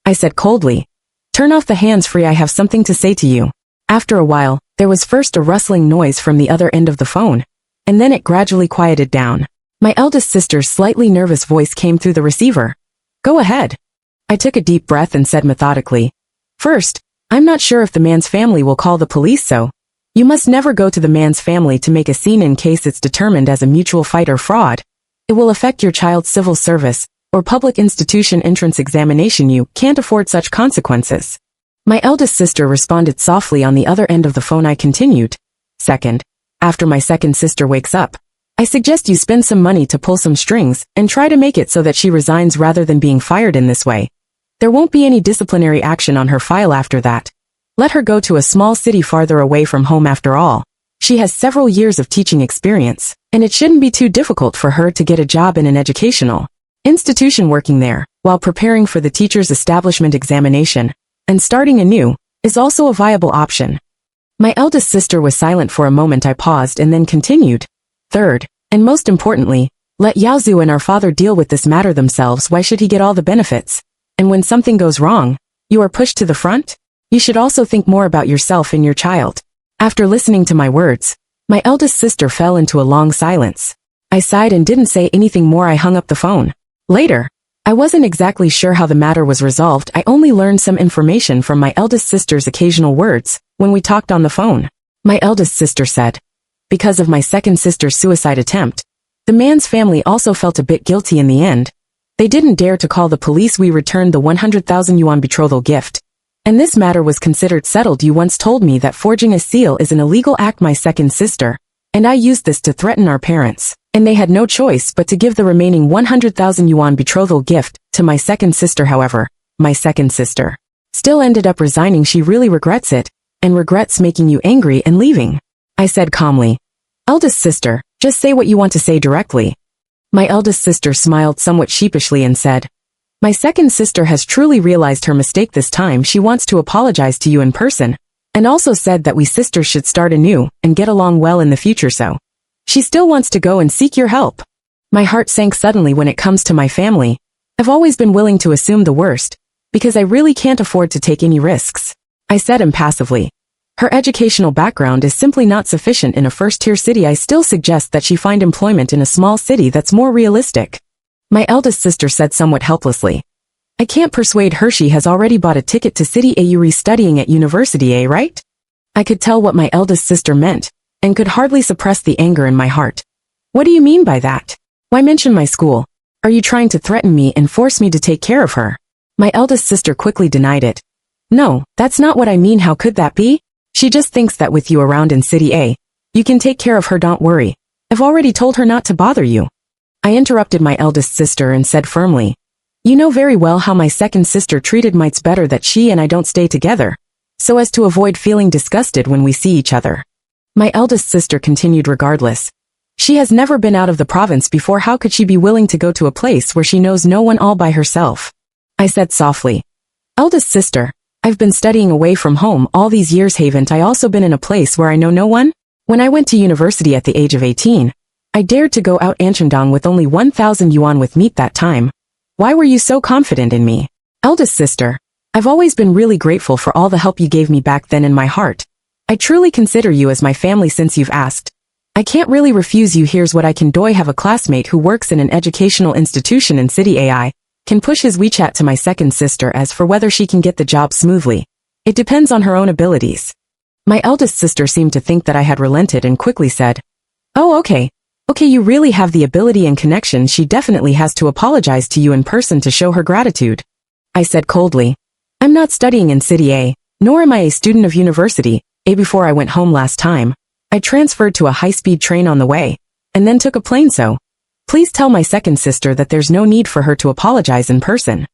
I said coldly, "Turn off the hands-free, I have something to say to you." After a while, there was first a rustling noise from the other end of the phone, and then it gradually quieted down. My eldest sister's slightly nervous voice came through the receiver. "Go ahead." I took a deep breath and said methodically, "First, I'm not sure if the man's family will call the police, so you must never go to the man's family to make a scene in case it's determined as a mutual fight or fraud. It will affect your child's civil service or public institution entrance examination. You can't afford such consequences." My eldest sister responded softly on the other end of the phone. I continued, "Second, after my second sister wakes up, I suggest you spend some money to pull some strings and try to make it so that she resigns rather than being fired in this way. There won't be any disciplinary action on her file after that. Let her go to a small city farther away from home. After all, she has several years of teaching experience, and it shouldn't be too difficult for her to get a job in an educational institution working there. while preparing for the teacher's establishment examination, and starting anew, is also a viable option. My eldest sister was silent for a moment. I paused and then continued. Third, and most importantly, let Yaozu and our father deal with this matter themselves. Why should he get all the benefits? And when something goes wrong, you are pushed to the front? You should also think more about yourself and your child. After listening to my words, my eldest sister fell into a long silence. I sighed and didn't say anything more. I hung up the phone. Later, I wasn't exactly sure how the matter was resolved. I only learned some information from my eldest sister's occasional words when we talked on the phone. My eldest sister said, because of my second sister's suicide attempt, the man's family also felt a bit guilty in the end. They didn't dare to call the police. We returned the 100,000 yuan betrothal gift, and this matter was considered settled. You once told me that forging a seal is an illegal act, my second sister, and I used this to threaten our parents, and they had no choice but to give the remaining 100,000 yuan betrothal gift to my second sister. However, my second sister still ended up resigning. She really regrets it, and regrets making you angry and leaving. I said calmly, eldest sister, just say what you want to say directly. My eldest sister smiled somewhat sheepishly and said, my second sister has truly realized her mistake this time. She wants to apologize to you in person, and also said that we sisters should start anew and get along well in the future, so she still wants to go and seek your help. My heart sank suddenly. When it comes to my family, I've always been willing to assume the worst, because I really can't afford to take any risks. I said impassively, her educational background is simply not sufficient in a first-tier city. I still suggest that she find employment in a small city that's more realistic. My eldest sister said somewhat helplessly, I can't persuade her. She has already bought a ticket to City A. You're studying at University A, right? I could tell what my eldest sister meant, and could hardly suppress the anger in my heart. What do you mean by that? Why mention my school? Are you trying to threaten me and force me to take care of her? My eldest sister quickly denied it. No, that's not what I mean. How could that be? She just thinks that with you around in City A, you can take care of her. Don't worry. I've already told her not to bother you. I interrupted my eldest sister and said firmly, you know very well how my second sister treated me. It's better that she and I don't stay together, so as to avoid feeling disgusted when we see each other. My eldest sister continued, regardless. She has never been out of the province before. How could she be willing to go to a place where she knows no one all by herself? I said softly, eldest sister, I've been studying away from home all these years. Haven't I also been in a place where I know no one? When I went to university at the age of 18, I dared to go out Anshandong with only 1,000 yuan with meat that time. Why were you so confident in me? Eldest sister, I've always been really grateful for all the help you gave me back then. In my heart, I truly consider you as my family. Since you've asked, I can't really refuse you. Here's what I can do. I have a classmate who works in an educational institution in City AI. Can push his WeChat to my second sister. As for whether she can get the job smoothly, it depends on her own abilities. My eldest sister seemed to think that I had relented and quickly said, oh, okay, you really have the ability and connection. She definitely has to apologize to you in person to show her gratitude. I said coldly, I'm not studying in City A, nor am I a student of University A. Before I went home last time, I transferred to a high-speed train on the way, and then took a plane. So please tell my second sister that there's no need for her to apologize in person.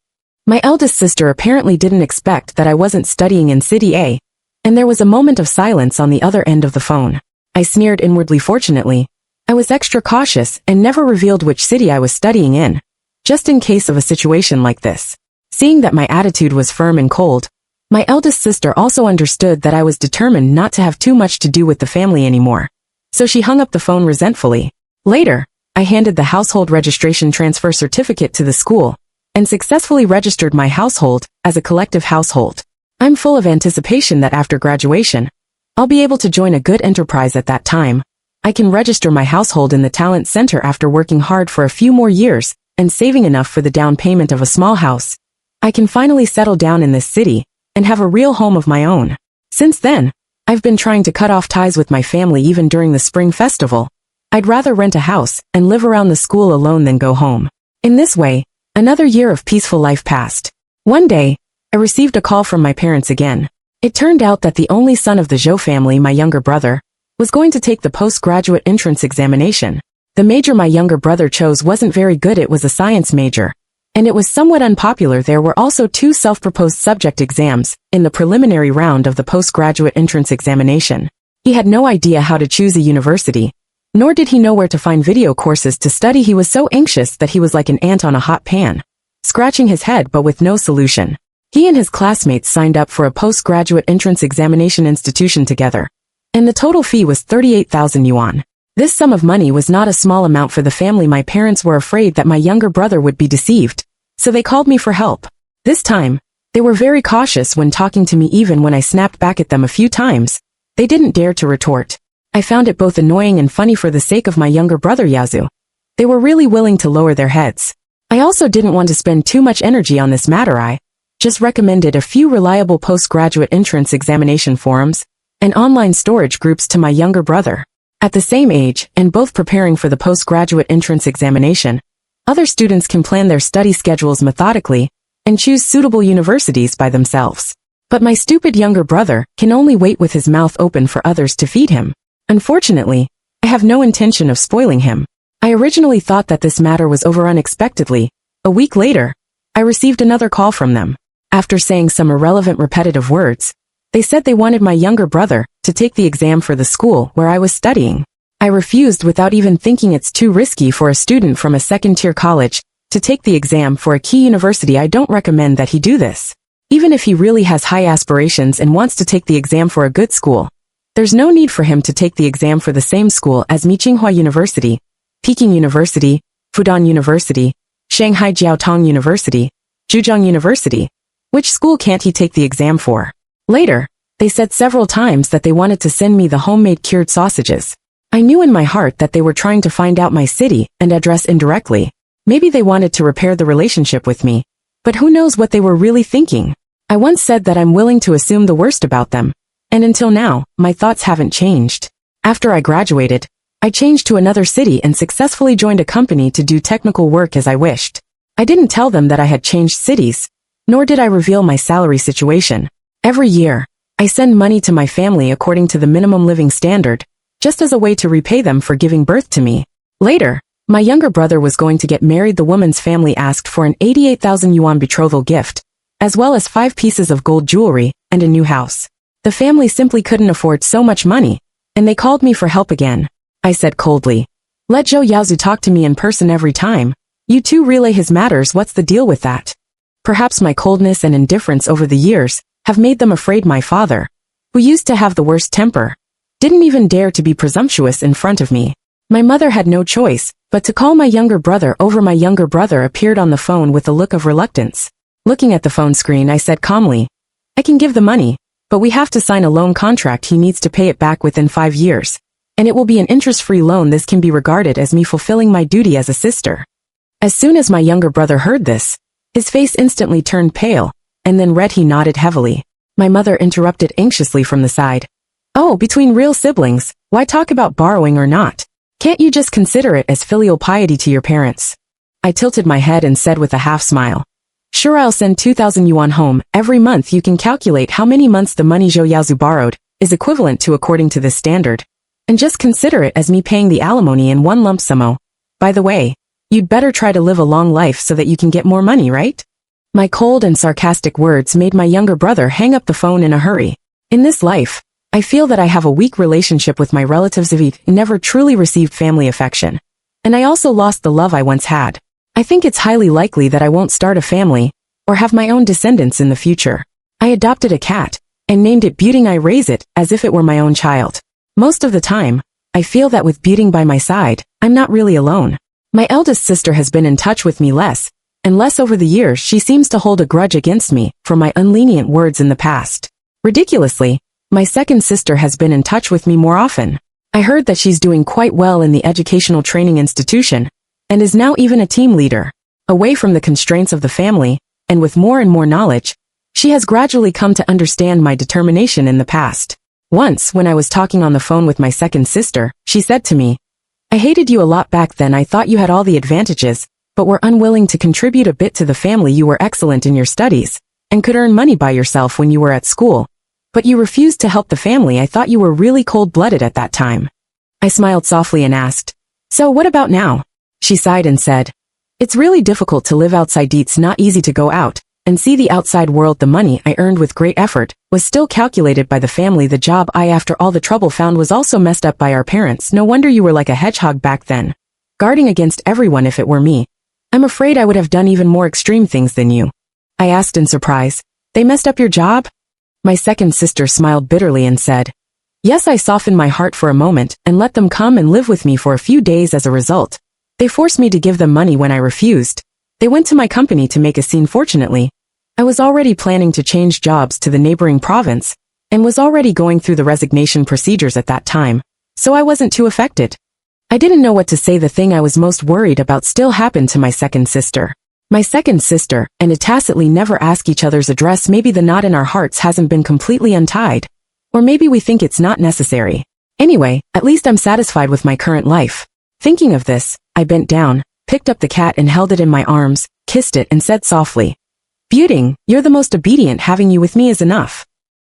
My eldest sister apparently didn't expect that I wasn't studying in City A, and there was a moment of silence on the other end of the phone. I sneered inwardly. Fortunately, I was extra cautious and never revealed which city I was studying in, just in case of a situation like this. Seeing that my attitude was firm and cold, my eldest sister also understood that I was determined not to have too much to do with the family anymore, so she hung up the phone resentfully. Later, I handed the household registration transfer certificate to the school, and successfully registered my household as a collective household. I'm full of anticipation that after graduation, I'll be able to join a good enterprise. At that time, I can register my household in the talent center after working hard for a few more years and saving enough for the down payment of a small house. I can finally settle down in this city and have a real home of my own. Since then, I've been trying to cut off ties with my family. Even during the spring festival, I'd rather rent a house and live around the school alone than go home. In this way, another year of peaceful life passed. One day, I received a call from my parents again. It turned out that the only son of the Zhou family, my younger brother, was going to take the postgraduate entrance examination. The major my younger brother chose wasn't very good. It was a science major, and it was somewhat unpopular. There were also 2 self-proposed subject exams in the preliminary round of the postgraduate entrance examination. He had no idea how to choose a university, nor did he know where to find video courses to study. He was so anxious that he was like an ant on a hot pan. scratching his head but with no solution. He and his classmates signed up for a postgraduate entrance examination institution together, and the total fee was 38,000 yuan. This sum of money was not a small amount for the family. My parents were afraid that my younger brother would be deceived, so they called me for help. This time, they were very cautious when talking to me. Even when I snapped back at them a few times, they didn't dare to retort. I found it both annoying and funny for the sake of my younger brother Yazu. They were really willing to lower their heads. I also didn't want to spend too much energy on this matter. I just recommended a few reliable postgraduate entrance examination forums and online storage groups to my younger brother. At the same age, and both preparing for the postgraduate entrance examination, other students can plan their study schedules methodically and choose suitable universities by themselves. But my stupid younger brother can only wait with his mouth open for others to feed him. Unfortunately, I have no intention of spoiling him. I originally thought that this matter was over unexpectedly. A week later, I received another call from them. After saying some irrelevant repetitive words, they said they wanted my younger brother to take the exam for the school where I was studying. I refused without even thinking. It's too risky for a student from a second-tier college to take the exam for a key university. I don't recommend that he do this. Even if he really has high aspirations and wants to take the exam for a good school, there's no need for him to take the exam for the same school as Tsinghua University, Peking University, Fudan University, Shanghai Jiaotong University, Zhejiang University. Which school can't he take the exam for? Later, they said several times that they wanted to send me the homemade cured sausages. I knew in my heart that they were trying to find out my city and address indirectly. Maybe they wanted to repair the relationship with me, but who knows what they were really thinking. I once said that I'm willing to assume the worst about them, and until now, my thoughts haven't changed. After I graduated, I changed to another city and successfully joined a company to do technical work as I wished. I didn't tell them that I had changed cities, nor did I reveal my salary situation. Every year, I send money to my family according to the minimum living standard, just as a way to repay them for giving birth to me. Later, my younger brother was going to get married. The woman's family asked for an 88,000 yuan betrothal gift, as well as 5 pieces of gold jewelry and a new house. The family simply couldn't afford so much money, and they called me for help again. I said coldly, "Let Zhou Yaozu talk to me in person every time. You two relay his matters. What's the deal with that?" Perhaps my coldness and indifference over the years have made them afraid. My father, who used to have the worst temper, didn't even dare to be presumptuous in front of me. My mother had no choice but to call my younger brother over. My younger brother appeared on the phone with a look of reluctance. Looking at the phone screen, I said calmly, "I can give the money, but we have to sign a loan contract. He needs to pay it back within 5 years, and it will be an interest-free loan. This can be regarded as me fulfilling my duty as a sister." As soon as my younger brother heard this, his face instantly turned pale, and then red. He nodded heavily. My mother interrupted anxiously from the side. "Oh, between real siblings, why talk about borrowing or not? Can't you just consider it as filial piety to your parents?" I tilted my head and said with a half smile, "Sure, I'll send 2,000 yuan home every month. You can calculate how many months the money Zhou Yaozu borrowed is equivalent to according to this standard, and just consider it as me paying the alimony in one lump sum. Oh, by the way, you'd better try to live a long life so that you can get more money, right?" My cold and sarcastic words made my younger brother hang up the phone in a hurry. In this life, I feel that I have a weak relationship with my relatives. I never truly received family affection, and I also lost the love I once had. I think it's highly likely that I won't start a family or have my own descendants in the future. I adopted a cat and named it Beauting. I raise it as if it were my own child. Most of the time, I feel that with Beauting by my side, I'm not really alone. My eldest sister has been in touch with me less and less over the years. She seems to hold a grudge against me for my unlenient words in the past. Ridiculously, my second sister has been in touch with me more often. I heard that she's doing quite well in the educational training institution and is now even a team leader. Away from the constraints of the family, and with more and more knowledge, she has gradually come to understand my determination in the past. Once, when I was talking on the phone with my second sister, she said to me, "I hated you a lot back then. I thought you had all the advantages, but were unwilling to contribute a bit to the family. You were excellent in your studies, and could earn money by yourself when you were at school. But you refused to help the family. I thought you were really cold-blooded at that time." I smiled softly and asked, "So what about now?" She sighed and said, "It's really difficult to live outside. It's not easy to go out and see the outside world. The money I earned with great effort was still calculated by the family. The job I, after all the trouble, found was also messed up by our parents. No wonder you were like a hedgehog back then, guarding against everyone. If it were me, I'm afraid I would have done even more extreme things than you. I asked in surprise. They messed up your job? My second sister smiled bitterly and said, yes, I softened my heart for a moment and let them come and live with me for a few days as a result. They forced me to give them money when I refused. They went to my company to make a scene. Fortunately, I was already planning to change jobs to the neighboring province and was already going through the resignation procedures at that time, so I wasn't too affected. I didn't know what to say. The thing I was most worried about still happened to my second sister. My second sister and I tacitly never ask each other's address. Maybe the knot in our hearts hasn't been completely untied. Or maybe we think it's not necessary. Anyway, at least I'm satisfied with my current life. Thinking of this, I bent down, picked up the cat and held it in my arms, kissed it and said softly, Beauting, you're the most obedient. Having you with me is enough.